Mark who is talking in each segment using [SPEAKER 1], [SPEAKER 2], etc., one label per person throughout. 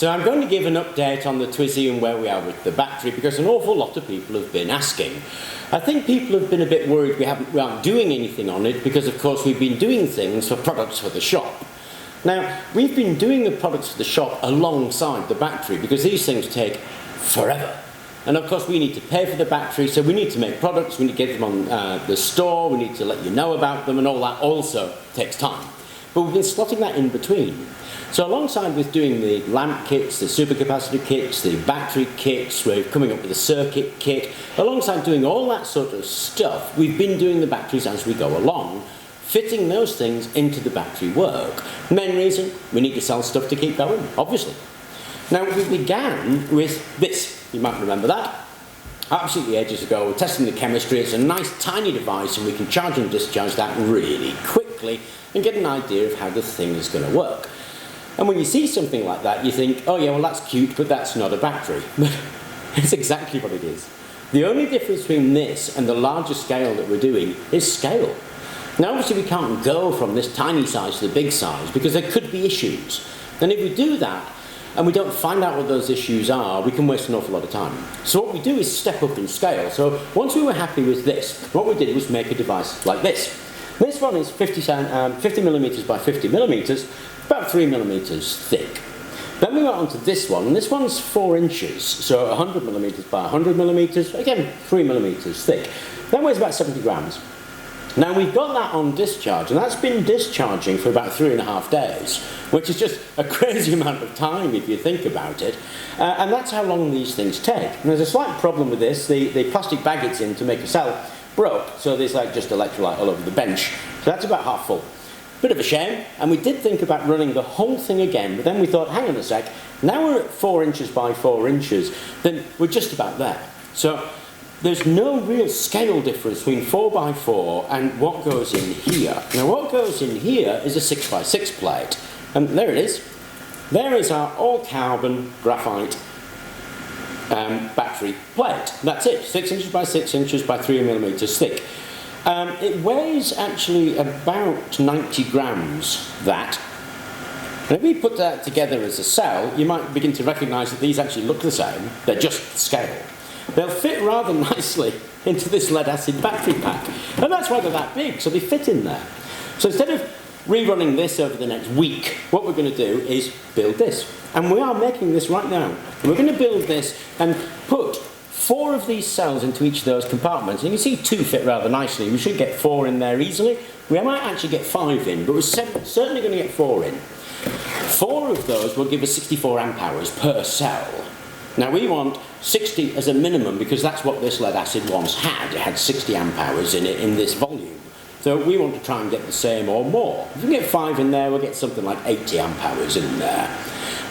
[SPEAKER 1] so I'm going to give an update on the Twizy and where we are with the battery, because an awful lot of people have been asking. I think people have been a bit worried we aren't doing anything on it, because of course we've been doing things for products for the shop. Now, we've been doing the products for the shop alongside the battery, because these things take forever. And of course we need to pay for the battery, so we need to make products, we need to get them on the store, we need to let you know about them, and all that also takes time. But we've been slotting that in between. So alongside with doing the lamp kits, the supercapacitor kits, the battery kits, we're coming up with a circuit kit, alongside doing all that sort of stuff, we've been doing the batteries as we go along, fitting those things into the battery work. Main reason, we need to sell stuff to keep going, obviously. Now, we began with this, you might remember that, absolutely ages ago. We're testing the chemistry. It's a nice tiny device, and we can charge and discharge that really quickly and get an idea of how the thing is going to work. And when you see something like that, you think, oh yeah, well that's cute, but that's not a battery. But it's exactly what it is. The only difference between this and the larger scale that we're doing is scale. Now obviously we can't go from this tiny size to the big size, because there could be issues. And if we do that, and we don't find out what those issues are, we can waste an awful lot of time. So what we do is step up in scale. So once we were happy with this, what we did was make a device like this. This one is 50 millimeters by 50 millimeters, about 3 millimeters thick. Then we went on to this one, and this one's 4 inches, so 100 millimeters by 100 millimeters, again 3 millimeters thick. That weighs about 70 grams. Now we've got that on discharge, and that's been discharging for about 3.5 days, which is just a crazy amount of time if you think about it. And that's how long these things take. And there's a slight problem with this. The plastic bag it's in to make a cell broke, so there's like just electrolyte all over the bench. So that's about half full. Bit of a shame, and we did think about running the whole thing again, but then we thought, hang on a sec, now we're at 4 inches by 4 inches, then we're just about there. So there's no real scale difference between 4 by 4 and what goes in here. Now what goes in here is a 6 by 6 plate, and there it is. There is our all-carbon graphite battery plate. That's it, 6 inches by 6 inches by 3 millimeters thick. It weighs actually about 90 grams, that. And if we put that together as a cell, you might begin to recognise that these actually look the same, they're just scale. They'll fit rather nicely into this lead acid battery pack, and that's why they're that big, so they fit in there. So instead of rerunning this over the next week, what we're going to do is build this. And we are making this right now. And we're going to build this and put 4 of these cells into each of those compartments. And you can see 2 fit rather nicely. We should get 4 in there easily. We might actually get 5 in, but we're certainly going to get 4 in. 4 of those will give us 64 amp hours per cell. Now we want 60 as a minimum, because that's what this lead acid once had. It had 60 amp hours in it in this volume. So we want to try and get the same or more. If we get 5 in there, we'll get something like 80 amp hours in there.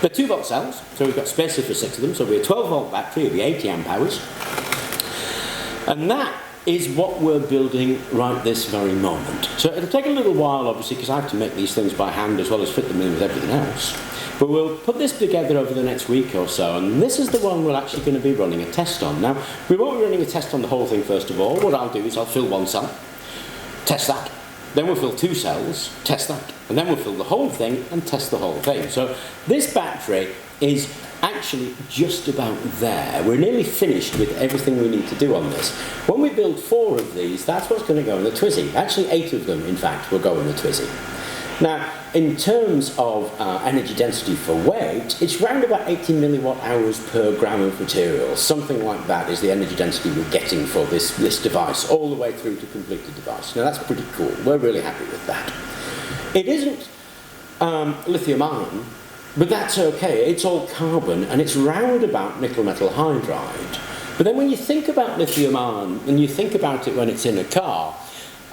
[SPEAKER 1] They're 2 volt cells, so we've got space for 6 of them, so it'll be a 12 volt battery, it'll be 80 amp hours. And that is what we're building right this very moment. So it'll take a little while, obviously, because I have to make these things by hand as well as fit them in with everything else. But we'll put this together over the next week or so, and this is the one we're actually going to be running a test on. Now, we won't be running a test on the whole thing first of all. What I'll do is I'll fill 1 cell, test that. Then we'll fill 2 cells, test that. And then we'll fill the whole thing and test the whole thing. So this battery is actually just about there. We're nearly finished with everything we need to do on this. When we build 4 of these, that's what's going to go in the Twizy. Actually 8 of them, in fact, will go in the Twizy. Now, in terms of energy density for weight, it's round about 80 milliwatt hours per gram of material. Something like that is the energy density we're getting for this device, all the way through to complete the device. Now that's pretty cool. We're really happy with that. It isn't lithium ion, but that's okay. It's all carbon, and it's round about nickel metal hydride. But then when you think about lithium ion, and you think about it when it's in a car,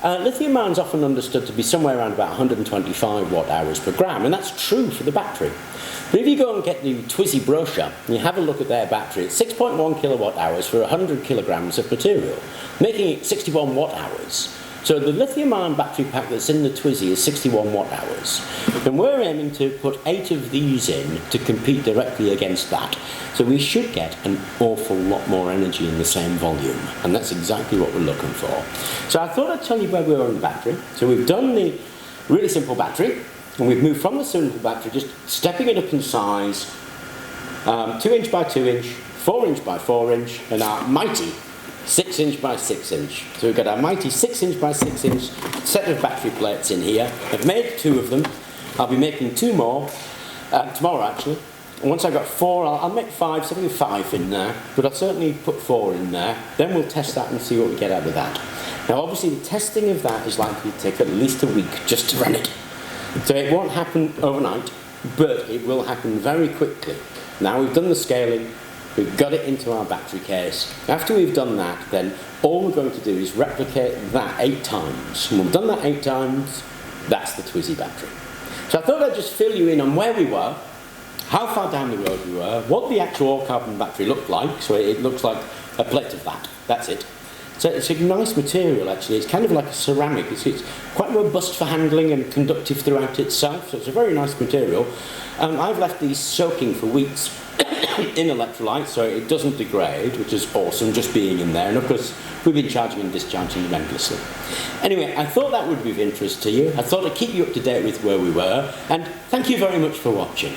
[SPEAKER 1] lithium ion is often understood to be somewhere around about 125 watt hours per gram, and that's true for the battery. But if you go and get the Twizy brochure and you have a look at their battery, it's 6.1 kilowatt hours for 100 kilograms of material, making it 61 watt hours. So the lithium ion battery pack that's in the Twizy is 61 watt hours. And we're aiming to put 8 of these in to compete directly against that. So we should get an awful lot more energy in the same volume. And that's exactly what we're looking for. So I thought I'd tell you where we are on the battery. So we've done the really simple battery, and we've moved from the simple battery, just stepping it up in size 2 inch by 2 inch, 4 inch by 4 inch, and our mighty 6 inch by 6 inch. So we've got our mighty 6 inch by 6 inch set of battery plates in here. I've made 2 of them. I'll be making 2 more tomorrow actually. And once I've got 4, I'll make 5, so I'll do 5 in there, but I'll certainly put 4 in there. Then we'll test that and see what we get out of that. Now obviously the testing of that is likely to take at least a week just to run it. So it won't happen overnight, but it will happen very quickly. Now we've done the scaling, we've got it into our battery case. After we've done that, then all we're going to do is replicate that 8 times. And we've done that 8 times, that's the Twizy battery. So I thought I'd just fill you in on where we were, how far down the road we were, what the actual all-carbon battery looked like. So it looks like a plate of that, that's it. So it's a nice material actually, it's kind of like a ceramic, it's quite robust for handling and conductive throughout itself, so it's a very nice material. I've left these soaking for weeks in electrolyte so it doesn't degrade, which is awesome just being in there, and of course we've been charging and discharging them endlessly. Anyway, I thought that would be of interest to you, I thought I'd keep you up to date with where we were, and thank you very much for watching.